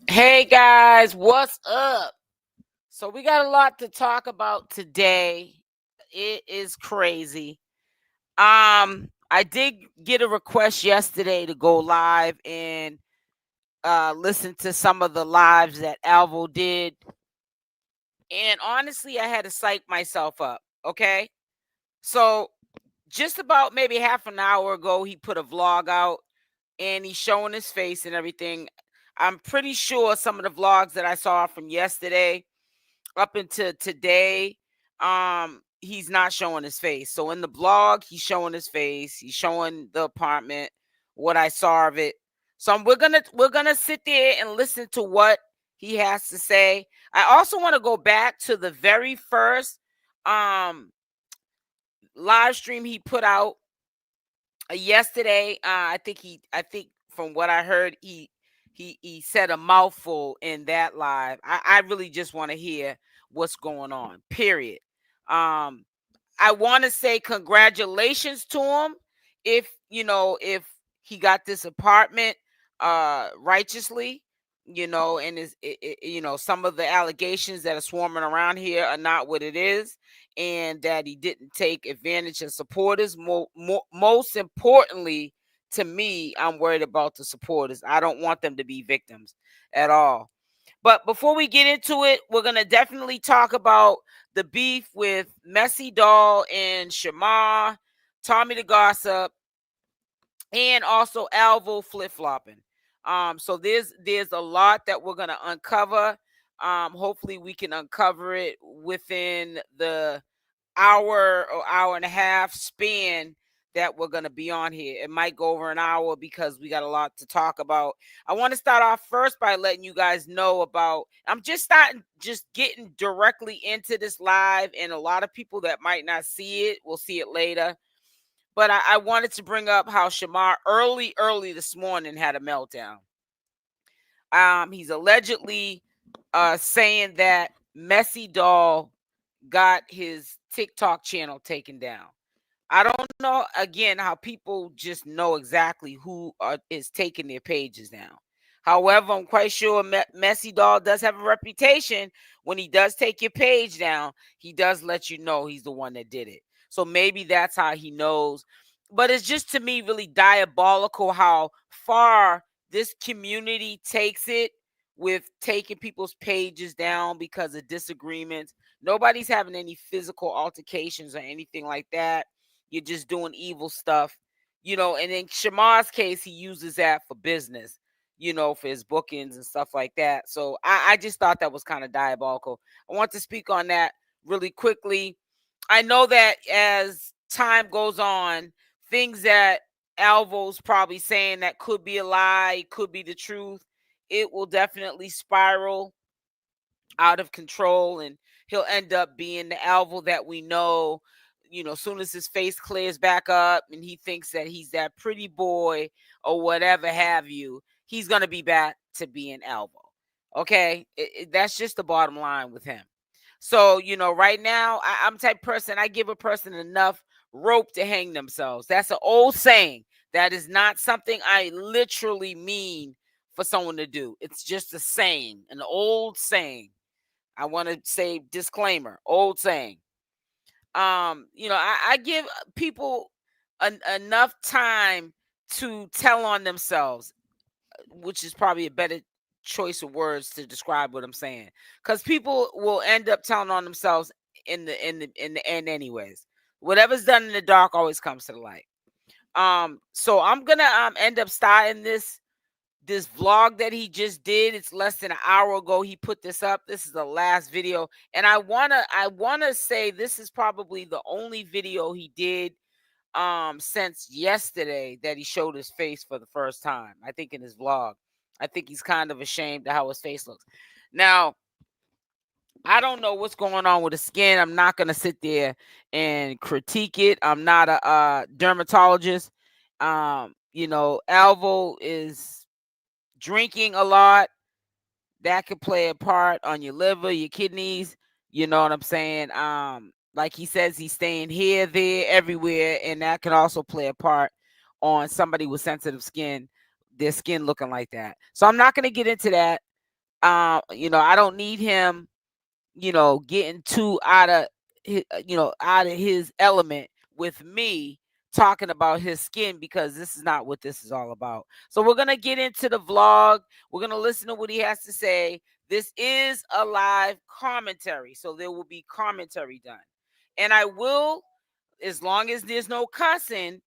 Hey guys, what's up? So we got a lot to talk about today. It is crazy. I did get a request yesterday to go live and listen to some of the lives that Alvo did. And honestly, I had to psych myself up. Okay. So just about maybe half an hour ago, he put a vlog out and he's showing his face and everything. I'm pretty sure some of the vlogs that I saw from yesterday up until today, he's not showing his face. So in the blog, he's showing his face. He's showing the apartment, what I saw of it. So we're gonna sit there and listen to what he has to say. I also want to go back to the very first um live stream he put out yesterday. I think from what I heard, he said a mouthful in that live. I really just want to hear what's going on. Period. Um, I want to say congratulations to him if he got this apartment righteously, and some of the allegations that are swarming around here are not what it is, and that he didn't take advantage of supporters. Most importantly, to me, I'm worried about the supporters. I don't want them to be victims at all. But before we get into it, we're going to definitely talk about the beef with 𝗪𝗛𝗓 and Shamar, Tommy the Gossip, and also Alvo flip-flopping. So there's a lot that we're going to uncover. Hopefully we can uncover it within the hour or hour and a half span that we're going to be on here. It might go over an hour because we got a lot to talk about. I want to start off first by letting you guys know about, I'm just getting directly into this live, and a lot of people that might not see it will see it later. But I wanted to bring up how Shamar early this morning had a meltdown. He's allegedly saying that 𝗪𝗛𝗓 got his TikTok channel taken down. I don't know, again, how people just know exactly who is taking their pages down. However, I'm quite sure 𝗪𝗛𝗓 does have a reputation. When he does take your page down, he does let you know he's the one that did it. So maybe that's how he knows. But it's just, to me, really diabolical how far this community takes it with taking people's pages down because of disagreements. Nobody's having any physical altercations or anything like that. You're just doing evil stuff, and in Shamar's case, he uses that for business, for his bookings and stuff like that. So I just thought that was kind of diabolical. I want to speak on that really quickly. I know that as time goes on, things that Alvo's probably saying that could be a lie, could be the truth, it will definitely spiral out of control, and he'll end up being the Alvo that we know. As soon as his face clears back up and he thinks that he's that pretty boy or whatever have you, he's going to be back to being Alvo. Okay? That's just the bottom line with him. So, right now, I'm the type of person, I give a person enough rope to hang themselves. That's an old saying. That is not something I literally mean for someone to do. It's just a saying, an old saying. I want to say disclaimer, old saying. I give people enough time to tell on themselves, which is probably a better choice of words to describe what I'm saying, because people will end up telling on themselves in the end anyways. Whatever's done in the dark always comes to the light. So I'm gonna end up starting this vlog that he just did. It's less than an hour ago he put this up. This is the last video, and I wanna say this is probably the only video he did since yesterday that he showed his face for the first time. I think in his vlog. I think he's kind of ashamed of how his face looks. Now, I don't know what's going on with the skin. I'm not gonna sit there and critique it. I'm not a dermatologist. Alvo is drinking a lot. That could play a part on your liver, your kidneys. You know what I'm saying? Like he says, he's staying here, there, everywhere, and that can also play a part on somebody with sensitive skin, their skin looking like that. So I'm not going to get into that. You know, I don't need him, you know, getting too out of his, out of his element with me talking about his skin, because this is not what this is all about. So we're going to get into the vlog. We're going to listen to what he has to say. This is a live commentary, so there will be commentary done. And I will, as long as there's no cussing,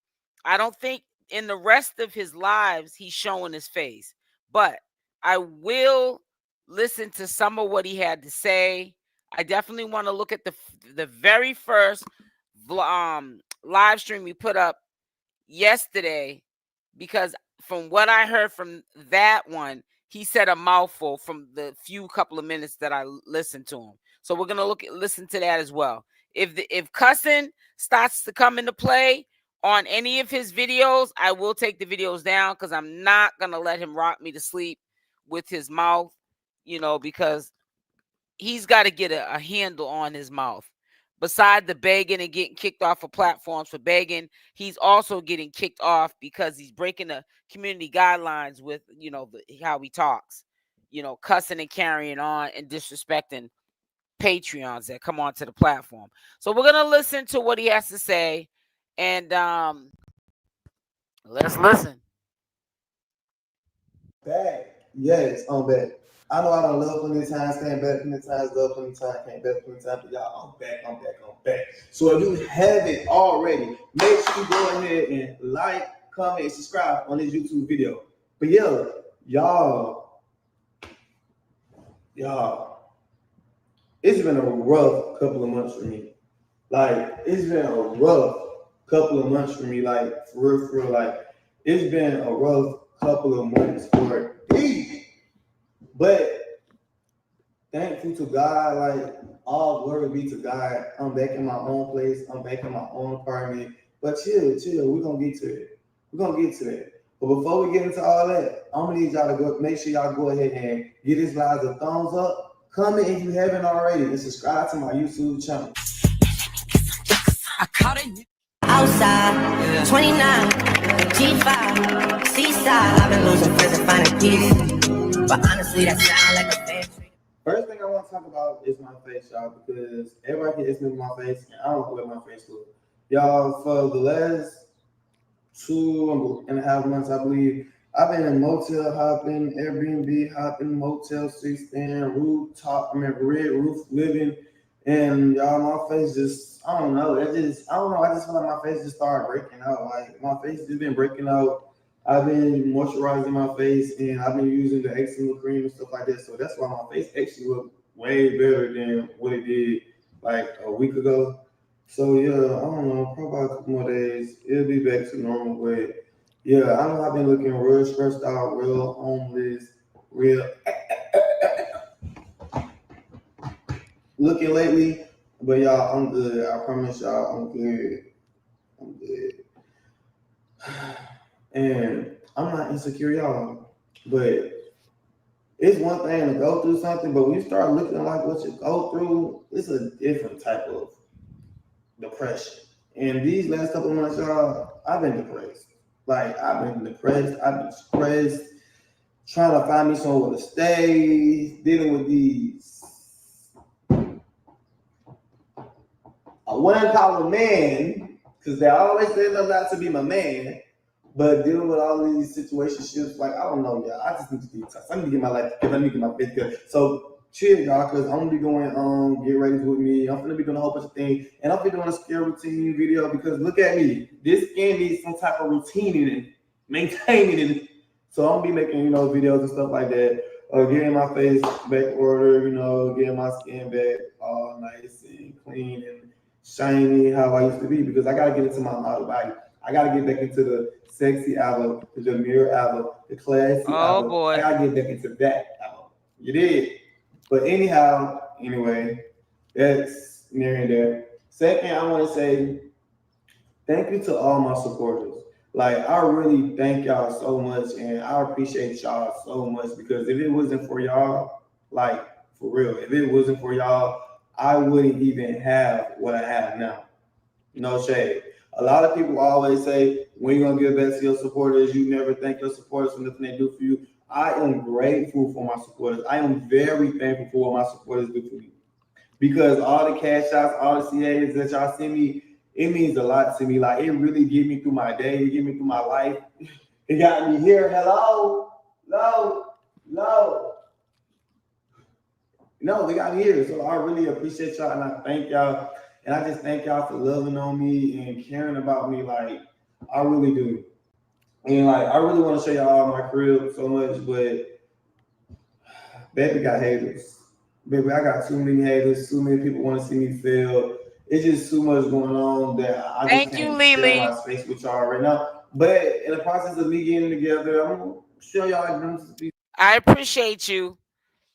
I don't think in the rest of his lives he's showing his face. But I will listen to some of what he had to say. I definitely want to look at the very first live stream we put up yesterday, because from what I heard from that one, he said a mouthful from the few couple of minutes that I listened to him. So we're gonna listen to that as well. If cussing starts to come into play on any of his videos, I will take the videos down, because I'm not gonna let him rock me to sleep with his mouth, you know, because he's got to get a handle on his mouth. Beside the begging and getting kicked off of platforms for begging, he's also getting kicked off because he's breaking the community guidelines with, you know, how he talks, you know, cussing and carrying on and disrespecting Patreons that come onto the platform. So we're gonna listen to what he has to say, and let's listen. Back. Yes, I'm back. I know I don't love plenty of times, came back plenty of times, love plenty of times, came back plenty of times, but y'all, I'm back. So if you haven't already, make sure you go ahead and like, comment, and subscribe on this YouTube video. But yeah, y'all, it's been a rough couple of months for me. Like, it's been a rough couple of months for me, like, for real, like, it's been a rough couple of months for me. But thankful to God, like, all glory be to God. I'm back in my own place. I'm back in my own apartment. But chill. We're going to get to it. But before we get into all that, I'm going to need y'all to go, make sure y'all go ahead and give this live a thumbs up. Comment if you haven't already, and subscribe to my YouTube channel. I caught it outside, 29, G5, Seaside. I've been losing friends and finding peace, but honestly, that sound like a fan. First thing I want to talk about is my face, y'all, because everybody can ask me my face, and I don't know what my face looks. Y'all, for the last 2.5 months, I believe, I've been in motel hopping, Airbnb hopping, motel 6-stand, red roof living, and y'all, my face just, I don't know, I just feel like my face just started breaking out. Like, my face just been breaking out. I've been moisturizing my face, and I've been using the eczema cream and stuff like that. So that's why my face actually looked way better than what it did like a week ago. So yeah, I don't know, probably a couple more days, it'll be back to normal. But yeah, I know I've been looking real stressed out, real homeless, real looking lately. But y'all, I'm good. I promise y'all, I'm good. And I'm not insecure, y'all. But it's one thing to go through something, but when you start looking like what you go through, it's a different type of depression. And these last couple of months, y'all, I've been depressed. Like, I've been stressed, trying to find me somewhere to stay, dealing with these, I wouldn't call them man, because they always say they're not to be my man, but dealing with all these situationships, like, I don't know, y'all. I just need to detox. I need to get my life together. I need to get my face together. So chill, y'all, because I'm gonna be doing get ready with me. I'm gonna be doing a whole bunch of things, and I'm gonna be doing a skill routine video, because look at me. This skin needs some type of routine in it, maintaining it. So I'm gonna be making, videos and stuff like that. Getting my face back order, getting my skin back all nice and clean and shiny how I used to be, because I gotta get into my model body. I gotta get back into the sexy Alvo, the demure Alvo, the classy Alvo. Boy. I gotta get back into that Alvo. You did. But anyway, that's near and there. Second, I want to say thank you to all my supporters. Like, I really thank y'all so much, and I appreciate y'all so much, because if it wasn't for y'all, like, for real, if it wasn't for y'all, I wouldn't even have what I have now. No shade. A lot of people always say, when you gonna give back to your supporters, you never thank your supporters for nothing they do for you. I am grateful for my supporters. I am very thankful for what my supporters do for me. Because all the cash outs, all the CAs that y'all send me, it means a lot to me. Like, it really get me through my day, it get me through my life. It got me here. Hello, no. No, they got me here. So I really appreciate y'all and I thank y'all. And I just thank y'all for loving on me and caring about me. Like, I really do. And like, I really want to show y'all my crib so much, but baby got haters. Baby, I got too many haters. Too many people want to see me fail. It's just too much going on that I just can't share my space with y'all right now. But in the process of me getting together, I'm gonna show y'all. I appreciate you,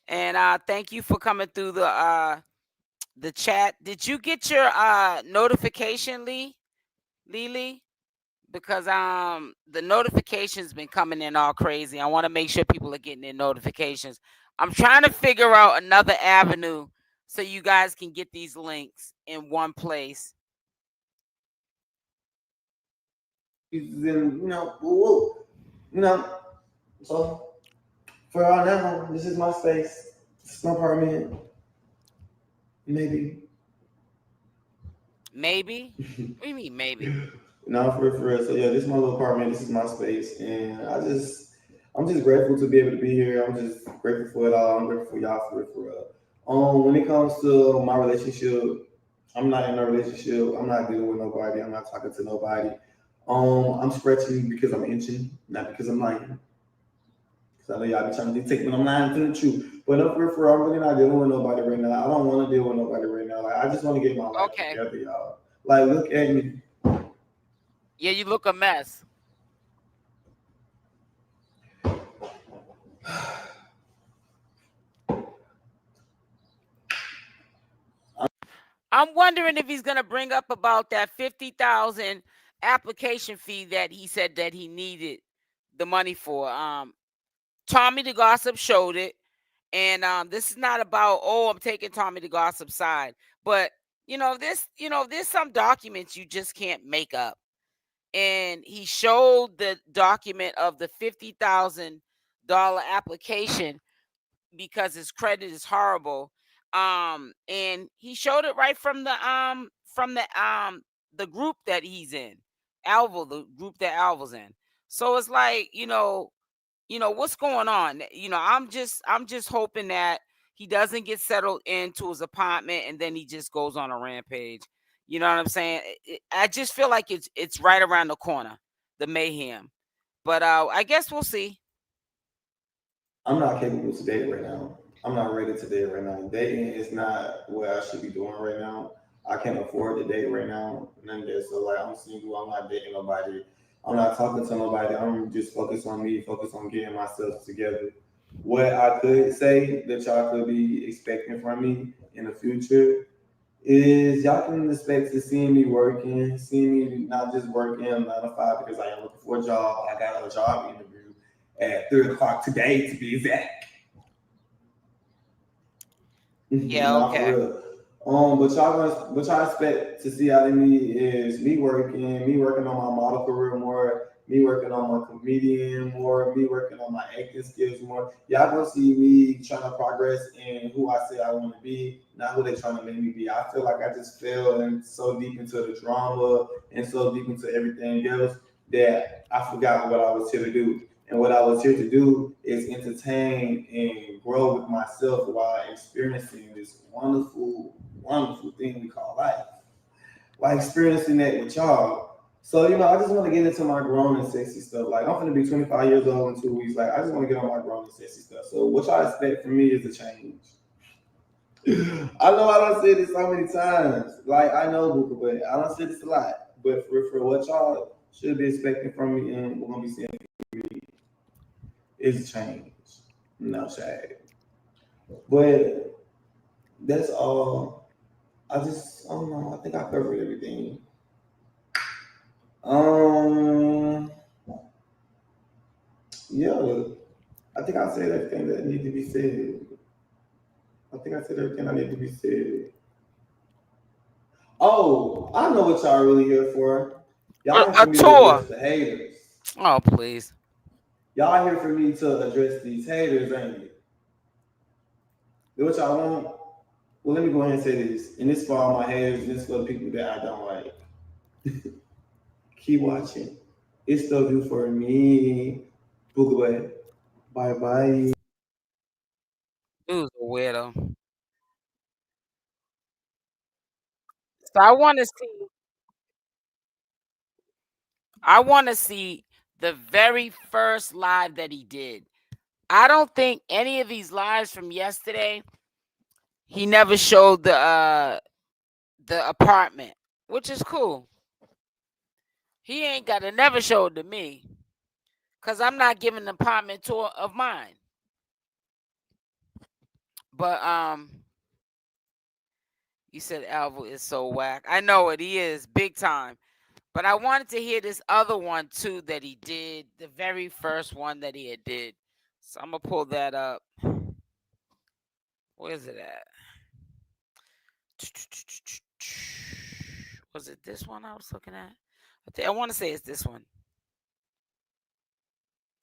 and thank you for coming through the chat. Did you get your notification, Lily? Because the notifications been coming in all crazy. I want to make sure people are getting their notifications. I'm trying to figure out another avenue so you guys can get these links in one place. So for all now, this is my space. This is my apartment. Maybe. What do you mean maybe? No, for real. So yeah, this is my little apartment. This is my space, and I'm just grateful to be able to be here. I'm just grateful for it all. I'm grateful for y'all for real. When it comes to my relationship, I'm not in a relationship. I'm not dealing with nobody. I'm not talking to nobody. I'm stretching because I'm inching, not because I'm lying. Because I know y'all be trying to take when I'm lying to the truth. But no, for real, I'm really not dealing with nobody right now. I don't want to deal with nobody right now. Like, I just want to get my life together, y'all. Like, look at me. Yeah, you look a mess. I'm wondering if he's gonna bring up about that 50,000 application fee that he said that he needed the money for. Tommy the Gossip showed it, and this is not about I'm taking Tommy the Gossip side, but there's some documents you just can't make up. And he showed the document of the $50,000 application because his credit is horrible. And he showed it right from the group that he's in, Alvo, the group that Alvo's in. So it's like, what's going on? I'm just hoping that he doesn't get settled into his apartment and then he just goes on a rampage. You know what I'm saying? I just feel like it's right around the corner, the mayhem. But I guess we'll see. I'm not capable to date right now. I'm not ready to date right now. Dating is not what I should be doing right now. I can't afford to date right now. None of this. So like, I'm single. I'm not dating nobody. I'm not talking to nobody. I'm just focused on me, focused on getting myself together. What I could say that y'all could be expecting from me in the future is y'all can expect to see me working, see me not just working 9 to 5 because I am looking for a job. I got a job interview at 3:00 today to be exact. Yeah, okay. But y'all expect to see out of me is me working on my model career more, me working on my comedian more, me working on my acting skills more. Y'all gonna see me trying to progress in who I say I want to be, not who they trying to make me be. I feel like I just fell in so deep into the drama and so deep into everything else that I forgot what I was here to do. And what I was here to do is entertain and grow with myself while experiencing this wonderful, wonderful thing we call life. While experiencing that with y'all. So, I just want to get into my grown and sexy stuff. Like, I'm going to be 25 years old in 2 weeks. Like, I just want to get on my grown and sexy stuff. So, what y'all expect from me is a change. I know I don't say this so many times. Like, I know, Buka, but I don't say this a lot. But for what y'all should be expecting from me and we're going to be seeing from me is change. No shade. But that's all. I don't know. I think I covered everything. Yeah. I think I said everything that needed to be said. I think I said everything I need to be said. Oh, I know what y'all really here for. Y'all A tour. The haters. Oh, please. Y'all here for me to address these haters, ain't it? What y'all want? Well, let me go ahead and say this. And this for all my haters, and this for the people that I don't like. Keep watching. It's still due for me. Book away. Bye-bye. Dude's a weirdo. So I want to see the very first live that he did. I don't think any of these lives from yesterday, he never showed the apartment, which is cool. He ain't got to never show it to me, because I'm not giving an apartment tour of mine. But you said Alvo is so whack. I know it. He is big time. But I wanted to hear this other one too that he did, the very first one that he had did. So I'm gonna pull that up. Where's it at? Was it this one I was looking at? I want to say it's this one.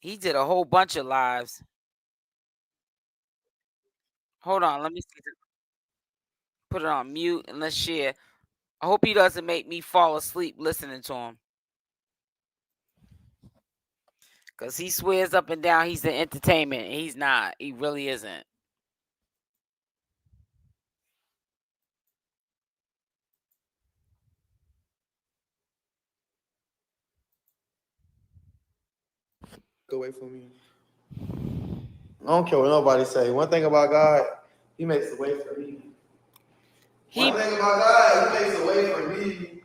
He did a whole bunch of lives. Hold on, let me see. Put it on mute and let's share. I hope he doesn't make me fall asleep listening to him. Because he swears up and down he's the entertainment, and he's not. He really isn't. Go away from me. I don't care what nobody say. One thing about God, he makes a way for me. One thing about God, he makes a way for me.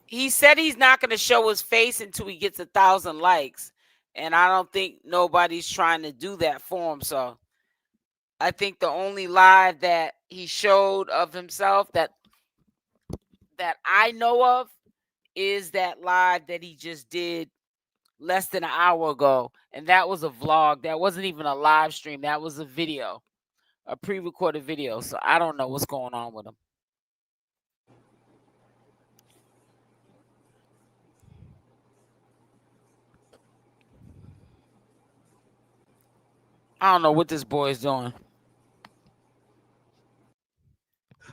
He said he's not going to show his face until he gets 1,000 likes. And I don't think nobody's trying to do that for him. So I think the only live that he showed of himself that I know of is that live that he just did less than an hour ago. And that was a vlog. That wasn't even a live stream. That was a video, a pre-recorded video. So I don't know what's going on with him. I don't know what this boy is doing.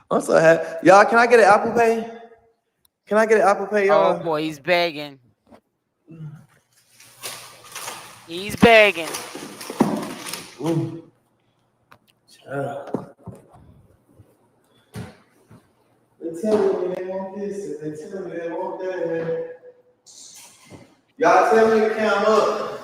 I'm so happy. Y'all, can I get an Apple Pay? Can I get an Apple Pay, y'all? Oh, boy, he's begging. He's begging. Ooh. They tell me they want this, and they tell me they want that. Y'all tell me to count up.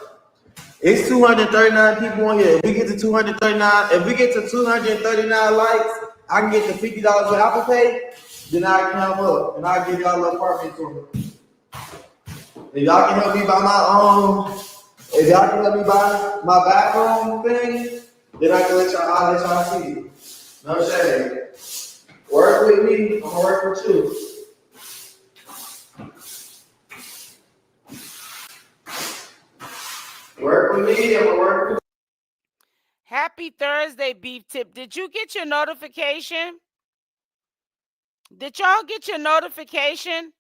It's 239 people on here. If we get to 239, if we get to 239 likes, I can get the $50 with Apple Pay. Then I count up, and I give y'all an apartment tour. If y'all can help me buy if y'all can help me buy my bathroom thing, then I can let y'all see. No shade. Work with me, I'm gonna work with you. Work with me, I'm gonna work with you. Happy Thursday, Beef Tip. Did you get your notification? Did y'all get your notification?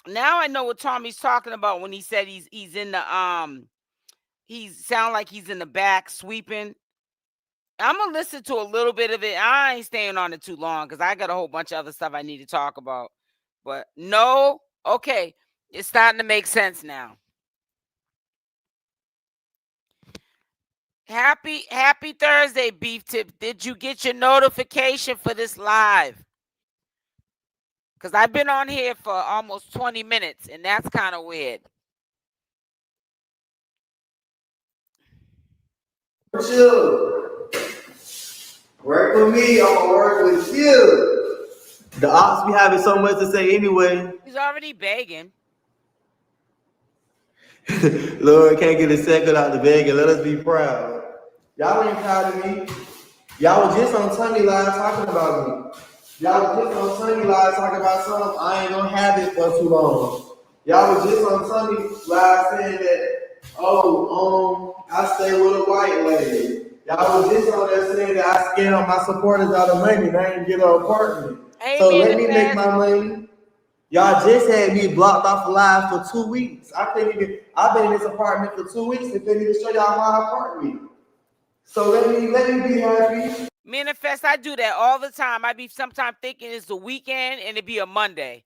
Now I know what Tommy's talking about when he said he's in the he sound like he's in the back sweeping. I'm gonna listen to a little bit of it. I ain't staying on it too long because I got a whole bunch of other stuff I need to talk about. But no, okay, it's starting to make sense now. Happy Thursday, Beef Tip. Did you get your notification for this live? Because I've been on here for almost 20 minutes, and that's kind of weird. You. Work with me, I'm gonna work with you. The ops be having so much to say anyway. He's already begging. Lord can't get a second out the bag and let us be proud. Y'all ain't proud of me. Y'all was just on Sunday Live talking about me. Y'all was just on Sunday Live talking about something. I ain't gonna have it for too long. Y'all was just on Sunday Live saying that, I stay with a white lady. Y'all was just on there saying that I scam my supporters out of money and I ain't get an apartment. So let me make my money. Y'all just had me blocked off live for 2 weeks. I've been in this apartment for 2 weeks and couldn't even show y'all my apartment. So let me be happy. Manifest, I do that all the time. I be sometimes thinking it's the weekend and it be a Monday.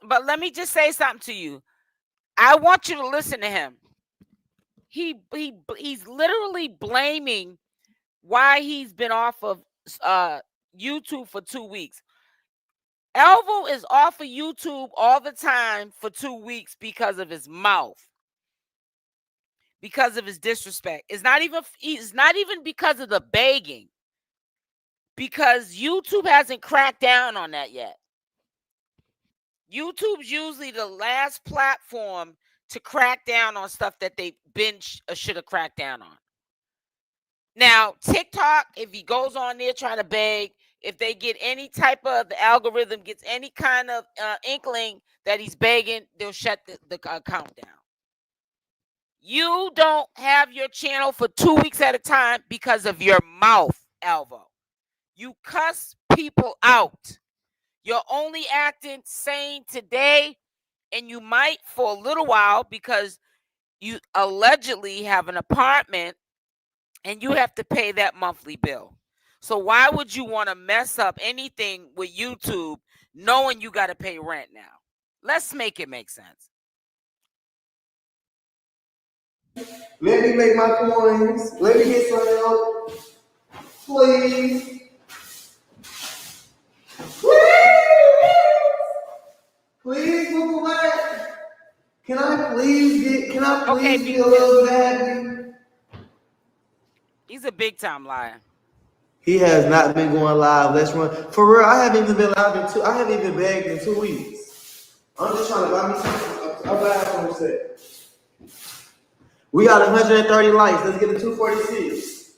But let me just say something to you. I want you to listen to him. He's literally blaming why he's been off of YouTube for 2 weeks. Alvo is off of YouTube all the time for 2 weeks because of his mouth, because of his disrespect. It's not even because of the begging, because YouTube hasn't cracked down on that yet. YouTube's usually the last platform to crack down on stuff that they should have cracked down on. Now, TikTok, if he goes on there trying to beg, if they get any type of, the algorithm gets any kind of inkling that he's begging, they'll shut the account down. You don't have your channel for 2 weeks at a time because of your mouth, Alvo. You cuss people out. You're only acting sane today, and you might for a little while because you allegedly have an apartment and you have to pay that monthly bill. So why would you want to mess up anything with YouTube knowing you got to pay rent now? Let's make it make sense. Let me make my coins. Let me get some help. Please. Please move away. Can I please get a little bit happy? He's a big time liar. He has not been going live. Let's run. For real, I haven't even been live I haven't even begged in 2 weeks. I'm just trying to buy me a bathroom set. We got 130 likes. Let's get to 246.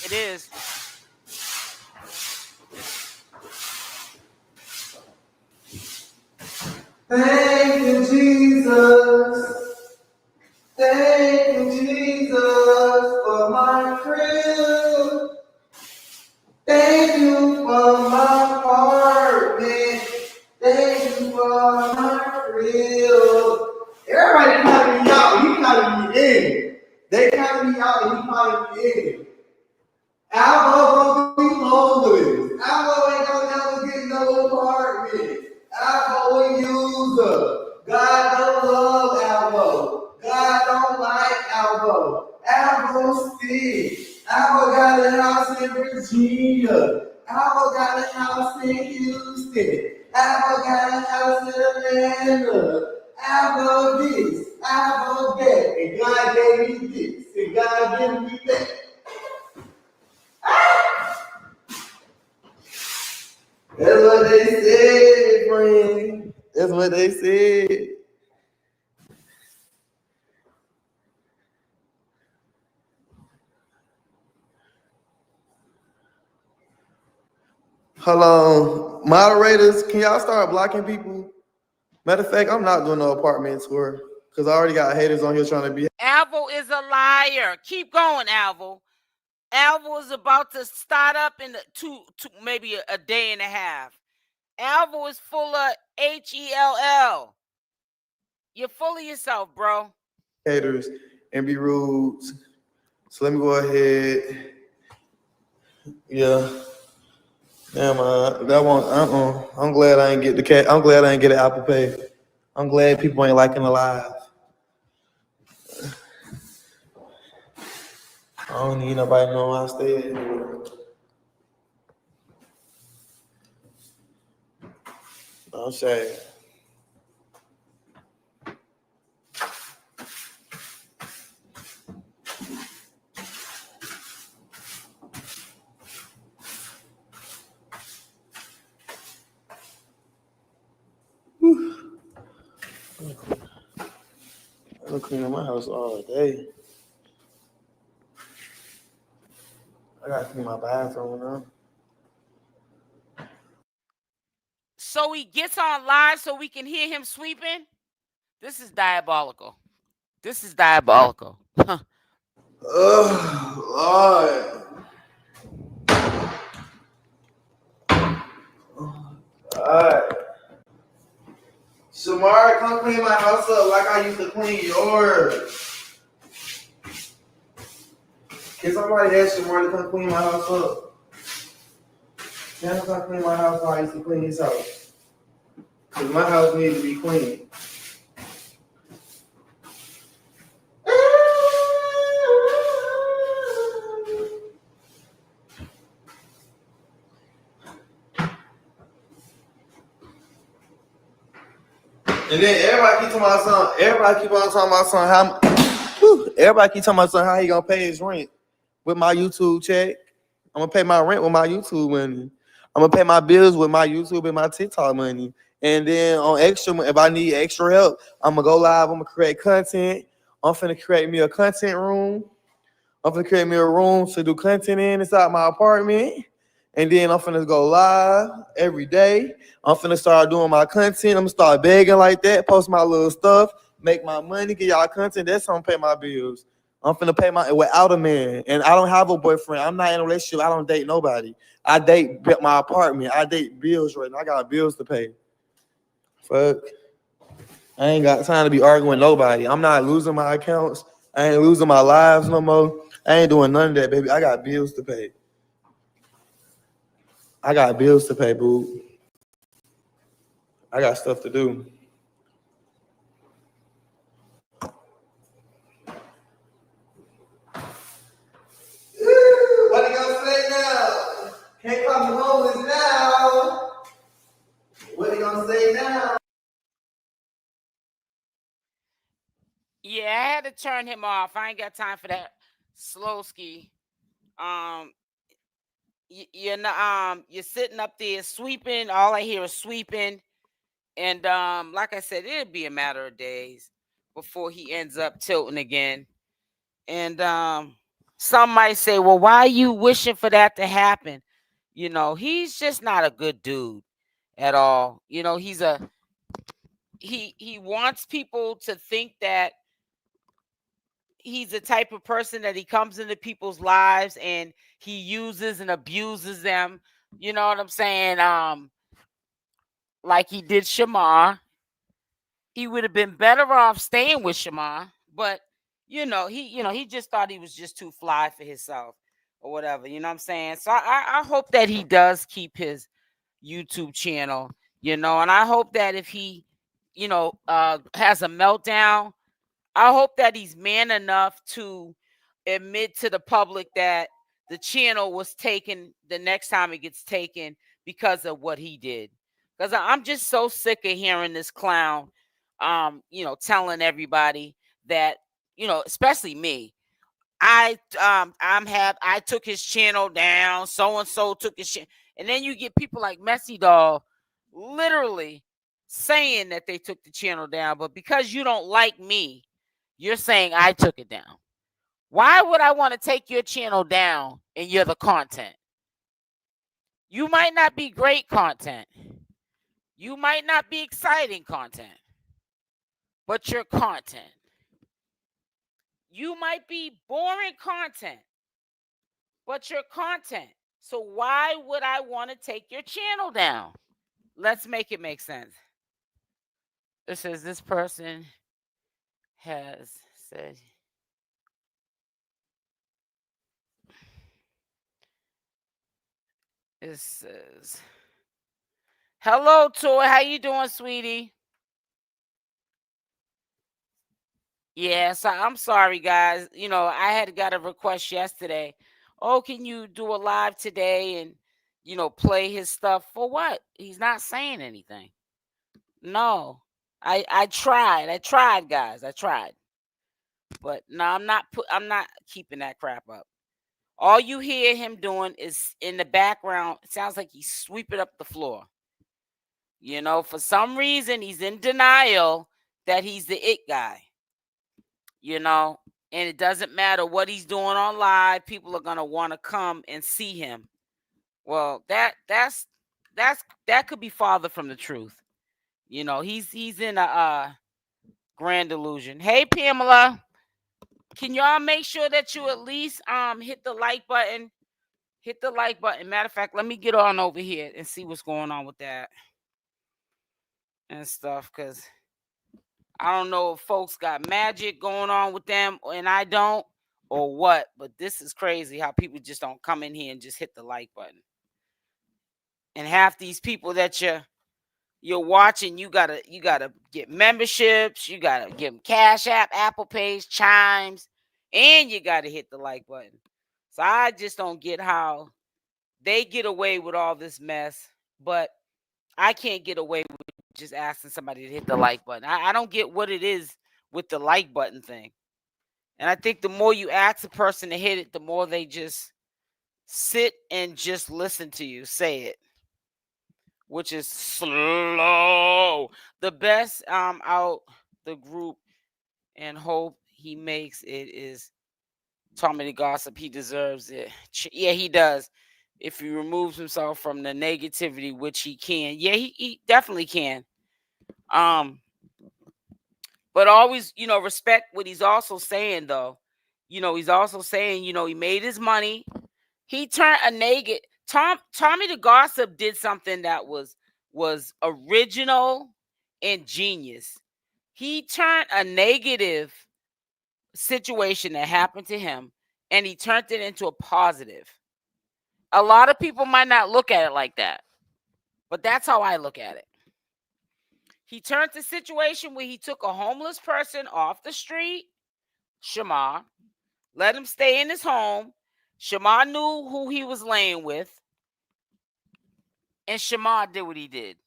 It is. Thank you, Jesus. Thank you, Jesus, for my crib. Thank you for my apartment. Thank you for my crib. Everybody counting me out. He counting me in. They counting me out and he counting me in. Alvo gonna be homeless. Alvo ain't gonna never get no apartment. Alvo a user. God don't love Alvo. God don't like Alvo. Alvo sick. Alvo got a house in Virginia. Alvo got a house in Houston. Alvo got a house in Atlanta. Alvo this. Alvo that. And God gave me this. And God gave me that. That's what they said, friend. That's what they said. Hello, moderators, can y'all start blocking people? Matter of fact, I'm not doing no apartment tour because I already got haters on here trying to be. Alvo is a liar. Keep going, Alvo. Alvo is about to start up in maybe a day and a half. Alvo is full of HELL. You're full of yourself, bro. Haters and be rude. So let me go ahead. Yeah. Yeah, man. That one. I'm glad I ain't get the cat. I'm glad I ain't get an Apple Pay. I'm glad people ain't liking the live. I don't need nobody to know I stay anywhere. I'm saying. I'm cleaning my house all day. I gotta clean my bathroom now. So he gets on live so we can hear him sweeping? This is diabolical. This is diabolical. Oh, Lord. Alright. Shamar, come clean my house up like I used to clean yours. Can somebody ask Shamar to come clean my house up? Can I come clean my house like I used to clean his house? Because my house needs to be clean. And then everybody keep talking about something. Everybody keep on talking about something. Everybody keep talking about something. How he gonna pay his rent with my YouTube check? I'm gonna pay my rent with my YouTube money. I'm gonna pay my bills with my YouTube and my TikTok money. And then on extra, if I need extra help, I'm gonna go live. I'm gonna create content. I'm finna create me a content room. I'm finna create me a room to do content inside my apartment. And then I'm finna go live every day. I'm finna start doing my content. I'm gonna start begging like that, post my little stuff, make my money, get y'all content. That's how I'm pay my bills. I'm finna pay my without a man. And I don't have a boyfriend. I'm not in a relationship. I don't date nobody. I date my apartment. I date bills right now. I got bills to pay. Fuck. I ain't got time to be arguing with nobody. I'm not losing my accounts. I ain't losing my lives no more. I ain't doing none of that, baby. I got bills to pay. I got bills to pay, boo. I got stuff to do. What are you gonna say now? Can't call me homeless now. What are you gonna say now? Yeah, I had to turn him off. I ain't got time for that slow ski. You're sitting up there sweeping. All I hear is sweeping. And like I said, it'll be a matter of days before he ends up tilting again. And some might say, well, why are you wishing for that to happen? You know, he's just not a good dude at all. You know, he wants people to think that he's the type of person that he comes into people's lives and he uses and abuses them. You know what I'm saying? Like he did Shamar. He would have been better off staying with Shamar, but he just thought he was just too fly for himself or whatever. You know what I'm saying? So I hope that he does keep his YouTube channel, and I hope that if he, has a meltdown, I hope that he's man enough to admit to the public that the channel was taken the next time it gets taken because of what he did. Because I'm just so sick of hearing this clown, telling everybody that, especially me, I took his channel down, so and so took his channel, and then you get people like Messy Doll literally saying that they took the channel down, but because you don't like me, you're saying I took it down. Why would I want to take your channel down and you're the content? You might not be great content. You might not be exciting content, but you're content. You might be boring content, but you're content. So why would I want to take your channel down? Let's make it make sense. It says this person has said... It says, hello, Toy. How you doing, sweetie? Yeah, so I'm sorry, guys. I had got a request yesterday. Oh, can you do a live today and, play his stuff? For what? He's not saying anything. No. I tried. I tried, guys. I tried. But no, I'm not keeping that crap up. All you hear him doing is in the background, it sounds like he's sweeping up the floor. For some reason, he's in denial that he's the it guy. And it doesn't matter what he's doing on live. People are going to want to come and see him. Well, that could be farther from the truth. He's in a grand delusion. Hey, Pamela, can y'all make sure that you at least hit the like button? Hit the like button. Matter of fact, let me get on over here and see what's going on with that. and stuff, because I don't know if folks got magic going on with them and I don't, or what, but this is crazy how people just don't come in here and just hit the like button. And half these people that you're watching, you gotta get memberships, you gotta give them CashApp, Apple Pays, Chimes, and you gotta hit the like button. So I just don't get how they get away with all this mess, but I can't get away with just asking somebody to hit the like button. I don't get what it is with the like button thing. And I think the more you ask a person to hit it, the more they just sit and just listen to you say it, which is slow. The best out the group, and hope he makes it, is 𝗪𝗪𝗪𝗧. He deserves it. Yeah, he does. If he removes himself from the negativity, which he can. Yeah, he definitely can. But always, respect what he's also saying, though. He's also saying, he made his money. He turned a negative. 𝗪𝗪𝗪𝗪𝗧 did something that was original and genius. He turned a negative situation that happened to him, and he turned it into a positive. A lot of people might not look at it like that, but that's how I look at it. He turned the situation where he took a homeless person off the street, Shamar, let him stay in his home. Shamar knew who he was laying with, and Shamar did what he did.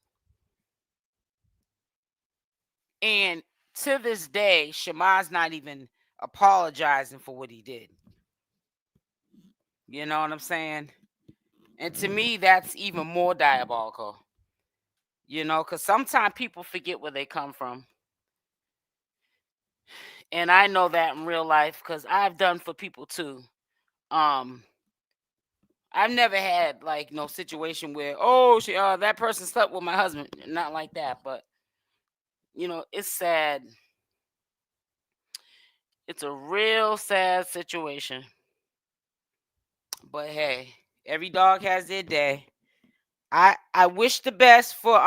And to this day, Shamar's not even apologizing for what he did. You know what I'm saying? And to me, that's even more diabolical. Because sometimes people forget where they come from. And I know that in real life, because I've done for people too. I've never had no situation where, that person slept with my husband. Not like that, but it's sad. It's a real sad situation. But hey, every dog has their day. I wish the best for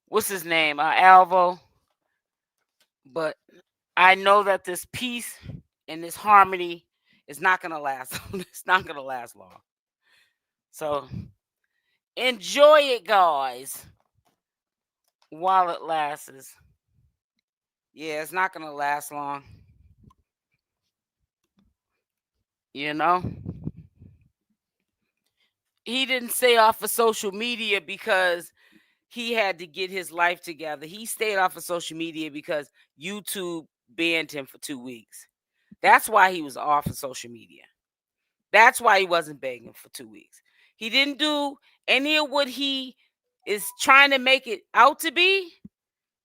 what's his name? Alvo. But I know that this peace and this harmony is not gonna last. It's not gonna last long. So enjoy it, guys, while it lasts. Yeah, it's not gonna last long. He didn't stay off of social media because he had to get his life together. He stayed off of social media because YouTube banned him for 2 weeks. That's why he was off of social media. That's why he wasn't begging for 2 weeks. He didn't do any of what he is trying to make it out to be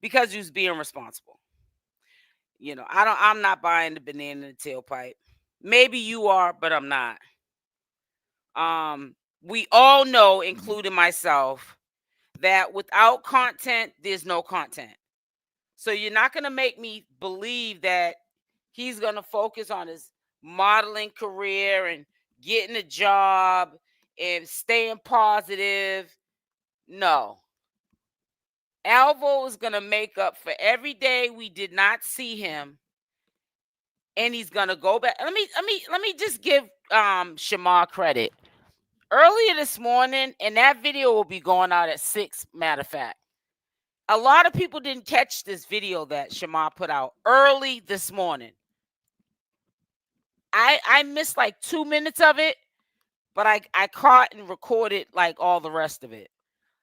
because he was being responsible. I'm not buying the banana in the tailpipe. Maybe you are, but I'm not. We all know, including myself, that without content, there's no content. So you're not going to make me believe that he's going to focus on his modeling career and getting a job and staying positive. No. Alvo is going to make up for every day we did not see him, and he's going to go back. Let me just give Shamar credit. Earlier this morning, and that video will be going out at 6, matter of fact. A lot of people didn't catch this video that Shamar put out early this morning. I missed 2 minutes of it, but I caught and recorded all the rest of it.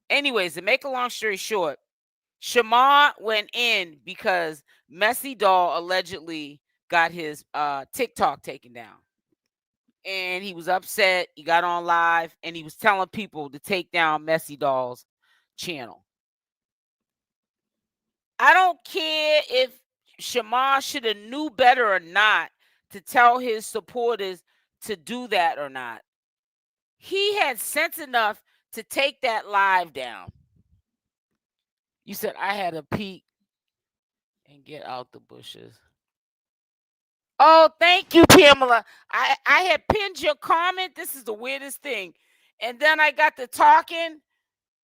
Anyways, to make a long story short, Shamar went in because 𝗪𝗛𝗧𝗖𝗛 allegedly got his TikTok taken down. And he was upset. He got on live and he was telling people to take down 𝗪𝗛𝗧𝗖𝗛's channel. I don't care if Shamar should have knew better or not to tell his supporters to do that or not. He had sense enough to take that live down. You said I had a peek and get out the bushes. Oh, thank you, Pamela. I had pinned your comment. This is the weirdest thing. And then I got to talking,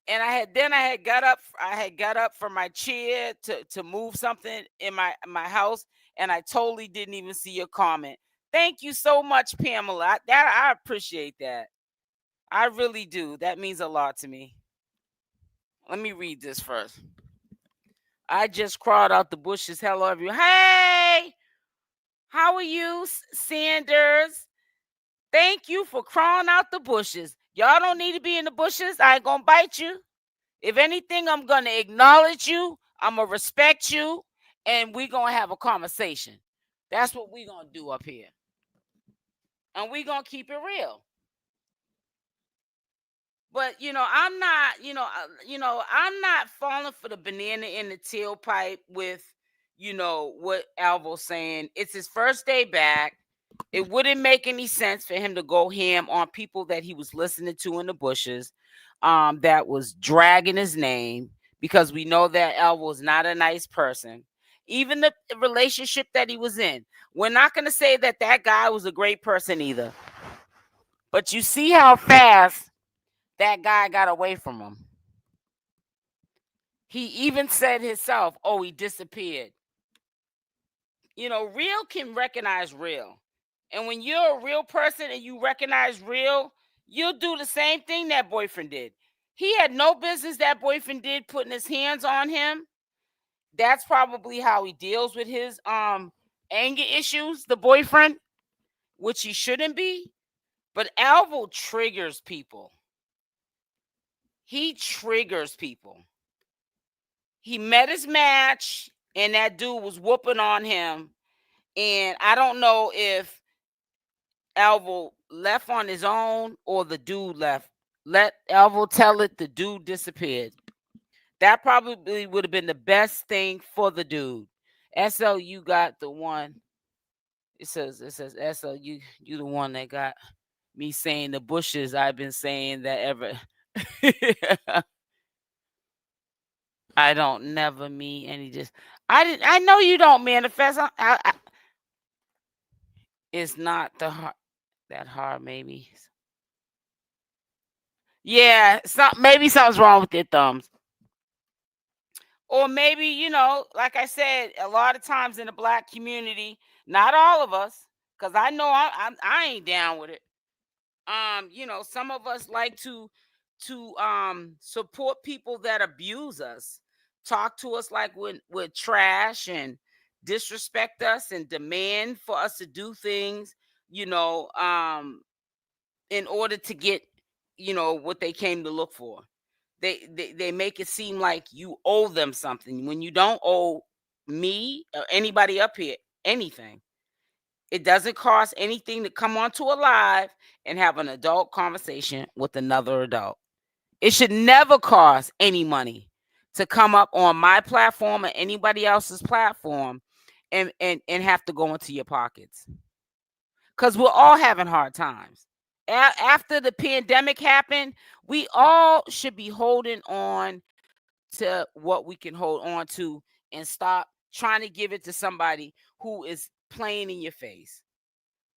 And I had got up from my chair to move something in my house, and I totally didn't even see your comment. Thank you so much, Pamela. I appreciate that. I really do. That means a lot to me. Let me read this first. I just crawled out the bushes. Hello, everyone. Hey, how are you, Sanders? Thank you for crawling out the bushes. Y'all don't need to be in the bushes. I ain't gonna bite you. If anything, I'm gonna acknowledge you. I'm gonna respect you, and we're gonna have a conversation. That's what we're gonna do up here, and we're gonna keep it real. But I'm not, I'm not falling for the banana in the tailpipe with, what Alvo's saying. It's his first day back. It wouldn't make any sense for him to go ham on people that he was listening to in the bushes, that was dragging his name, because we know that Alvo is not a nice person. Even the relationship that he was in, we're not going to say that guy was a great person either. But you see how fast that guy got away from him. He even said himself, oh, he disappeared. Real can recognize real. And when you're a real person and you recognize real, you'll do the same thing that boyfriend did. He had no business, that boyfriend did, putting his hands on him. That's probably how he deals with his anger issues, the boyfriend, which he shouldn't be. But Alvo triggers people. He triggers people. He met his match, and that dude was whooping on him. And I don't know if Alvo left on his own or the dude left. Let Alvo tell it, the dude disappeared. That probably would have been the best thing for the dude. SL, you got the one. It says SL, you the one that got me saying the bushes. I've been saying that ever. I don't never mean any just. I know you don't manifest. It's not that hard, maybe. Yeah, maybe something's wrong with your thumbs. Or maybe, like I said, a lot of times in the Black community, not all of us, because I know I ain't down with it. Some of us like to support people that abuse us, talk to us like we're trash, and disrespect us and demand for us to do things, in order to get, what they came to look for. They make it seem like you owe them something when you don't owe me or anybody up here anything. It doesn't cost anything to come onto a live and have an adult conversation with another adult. It should never cost any money to come up on my platform or anybody else's platform and have to go into your pockets. Because we're all having hard times. After the pandemic happened, we all should be holding on to what we can hold on to and stop trying to give it to somebody who is playing in your face.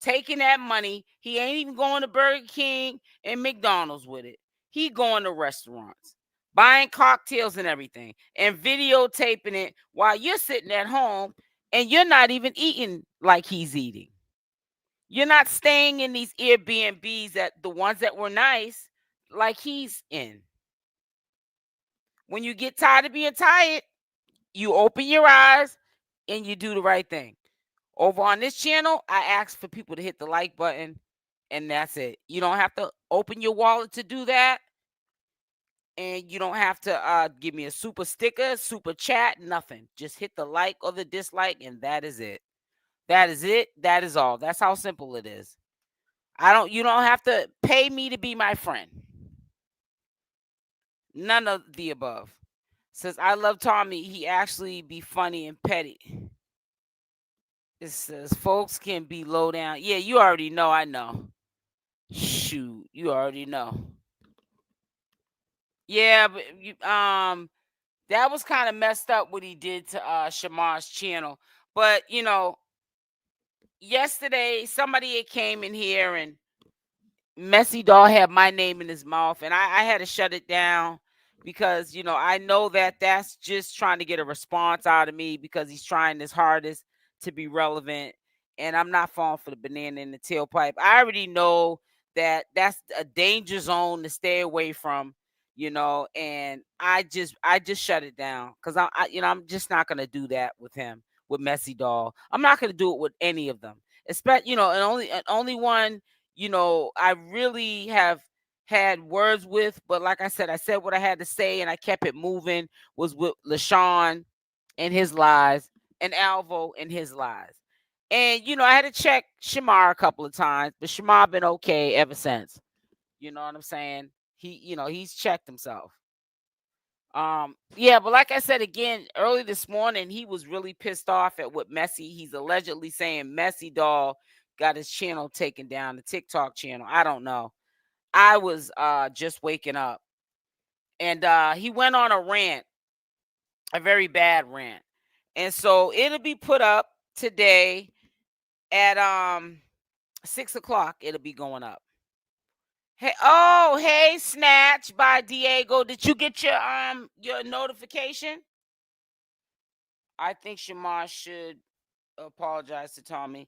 Taking that money, he ain't even going to Burger King and McDonald's with it. He going to restaurants, buying cocktails and everything, and videotaping it while you're sitting at home and you're not even eating like he's eating. You're not staying in these Airbnbs, that the ones that were nice, like he's in. When you get tired of being tired, you open your eyes and you do the right thing. Over on this channel, I ask for people to hit the like button, and that's it. You don't have to open your wallet to do that. And you don't have to give me a super sticker, super chat, nothing. Just hit the like or the dislike, and that is it. That is it. That is all. That's how simple it is. You don't have to pay me to be my friend. None of the above. Says, I love Tommy. He actually be funny and petty. It says, folks can be low down. Yeah, you already know. I know. Shoot, you already know. Yeah, but that was kind of messed up what he did to Shamar's channel. But yesterday somebody came in here and Messy Doll had my name in his mouth, and I had to shut it down because I know that that's just trying to get a response out of me because he's trying his hardest to be relevant, and I'm not falling for the banana in the tailpipe. I already know that that's a danger zone to stay away from, and I just shut it down because I'm just not gonna do that with him, with Messy Doll. I'm not gonna do it with any of them, especially and only one I really have had words with, but like I said what I had to say and I kept it moving, was with LaShawn and his lies and Alvo and his lies. And I had to check Shamar a couple of times, but Shamar been okay ever since. You know what I'm saying? He's checked himself. Yeah, but like I said again early this morning, he was really pissed off at what he's allegedly saying Messy Doll got his channel taken down, the TikTok channel. I don't know. I was just waking up, and he went on a rant, a very bad rant, and so it'll be put up today at 6:00. It'll be going up. Hey, Snatch by Diego. Did you get your notification? I think Shamar should apologize to Tommy.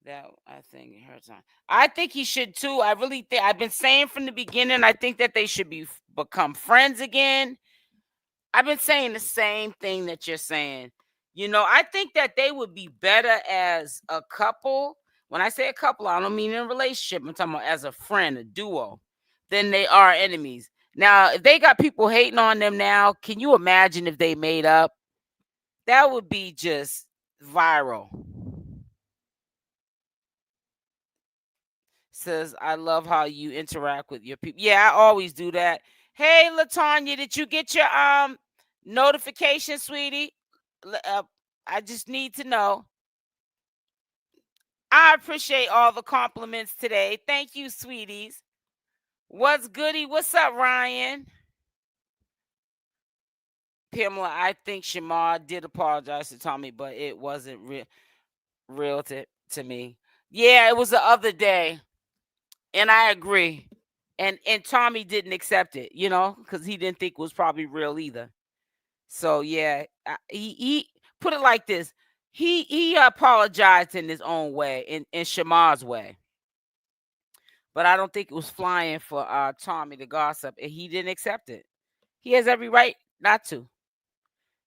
That I think it hurts on. I think he should too. I really think I've been saying from the beginning. I think that they should become friends again. I've been saying the same thing that you're saying. I think that they would be better as a couple. When I say a couple, I don't mean in a relationship. I'm talking about as a friend, a duo. Than they are enemies. Now, if they got people hating on them now, can you imagine if they made up? That would be just viral. Says, I love how you interact with your people. Yeah, I always do that. Hey, LaTanya, did you get your notification, sweetie? I just need to know. I appreciate all the compliments today. Thank you, sweeties. What's goody? What's up, Ryan? Pamela, I think Shamar did apologize to Tommy, but it wasn't real to me. Yeah, it was the other day, and I agree. And Tommy didn't accept it, because he didn't think it was probably real either. So yeah, he put it like this. He apologized in his own way, in Shamar's way. But I don't think it was flying for Tommy to gossip, and he didn't accept it. He has every right not to.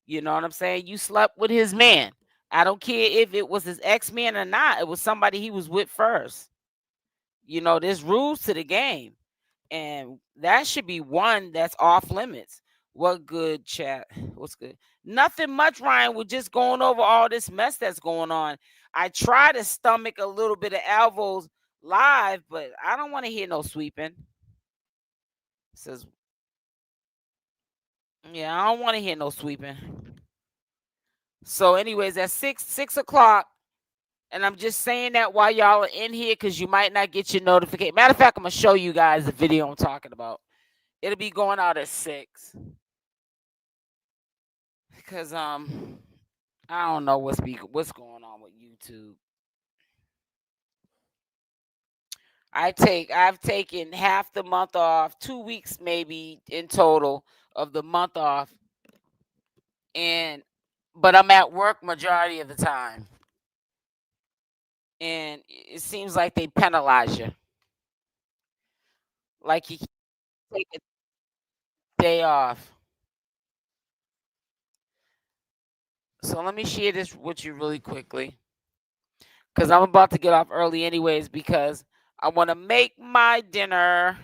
You know what I'm saying? You slept with his man. I don't care if it was his ex-man or not. It was somebody he was with first. There's rules to the game. And that should be one that's off limits. What good, chat? What's good? Nothing much, Ryan. We're just going over all this mess that's going on. I try to stomach a little bit of Alvo's live, but I don't want to hear no sweeping. Says, yeah, I don't want to hear no sweeping. So, anyways, at 6 o'clock, and I'm just saying that while y'all are in here because you might not get your notification. Matter of fact, I'm gonna show you guys the video I'm talking about. It'll be going out at 6. Because I don't know what's going on with YouTube. I've taken half the month off, 2 weeks maybe in total of the month off, but I'm at work majority of the time, and it seems like they penalize you, like you take a day off. So let me share this with you really quickly, because I'm about to get off early anyways, because I want to make my dinner.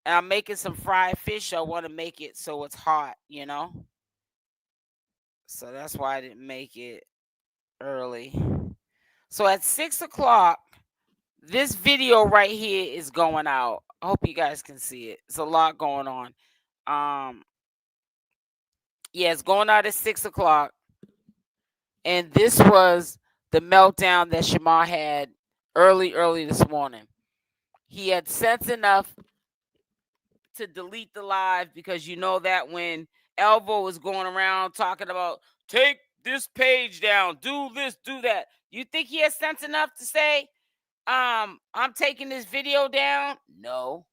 And I'm making some fried fish. I want to make it so it's hot, So that's why I didn't make it early. So at 6 o'clock, this video right here is going out. I hope you guys can see it. It's a lot going on. Yeah, it's going out at 6 o'clock. And this was the meltdown that Shamar had early this morning. He had sense enough to delete the live, because you know that when Alvo was going around talking about take this page down, do this, do that, you think he has sense enough to say, I'm taking this video down? No.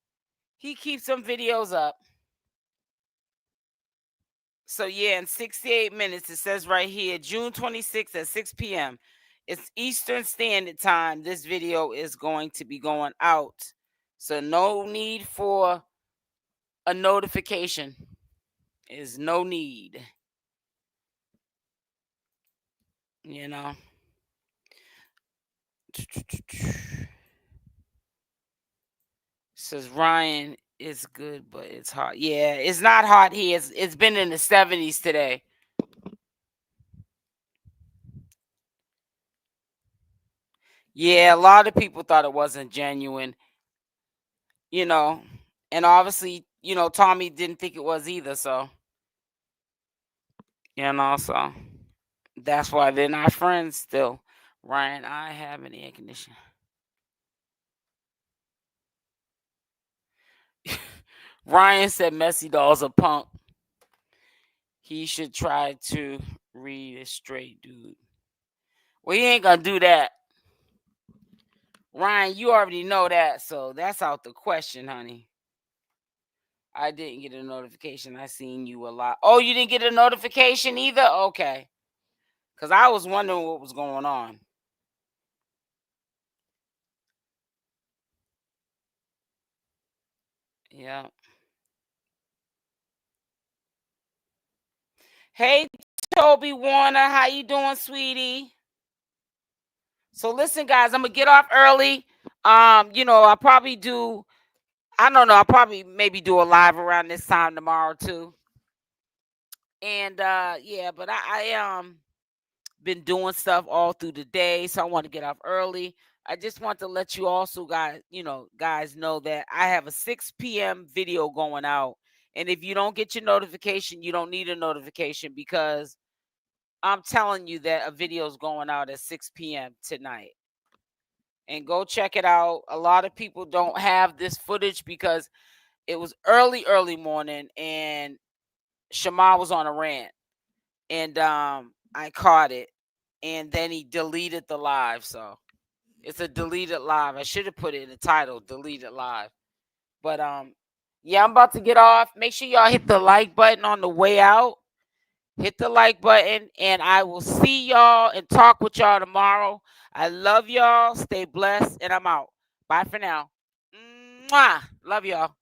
He keeps some videos up. So yeah, in 68 minutes, it says right here, June 26th at 6 p.m. It's Eastern Standard Time. This video is going to be going out. So no need for a notification. Is no need. You know. Says Ryan, it's good, but it's hot. Yeah, it's not hot here. It's been in the 70s today. Yeah, a lot of people thought it wasn't genuine. You know, and obviously, you know, Tommy didn't think it was either, so you know, so that's why they're not friends still. Ryan, I have an air conditioner. Ryan said Messy Doll's a punk. He should try to read a straight dude. Well, he ain't gonna do that. Ryan, you already know that, so that's out the question, honey. I didn't get a notification. I seen you a lot. Oh, you didn't get a notification either? Okay. Because I was wondering what was going on. Yeah. Hey, Toby Warner. How you doing, sweetie? So listen, guys, I'm going to get off early. You know, I'll probably do, I don't know, I'll probably maybe do a live around this time tomorrow, too. And, yeah, but I been doing stuff all through the day, so I want to get off early. I just want to let you also guys know that I have a 6 p.m. video going out. And if you don't get your notification, you don't need a notification, because I'm telling you that a video is going out at 6 p.m. tonight. And go check it out. A lot of people don't have this footage because it was early morning and Shamar was on a rant. And I caught it. And then he deleted the live. So it's a deleted live. I should have put it in the title, deleted live. But yeah, I'm about to get off. Make sure y'all hit the like button on the way out. Hit the like button, and I will see y'all and talk with y'all tomorrow. I love y'all. Stay blessed, and I'm out. Bye for now. Mwah. Love y'all.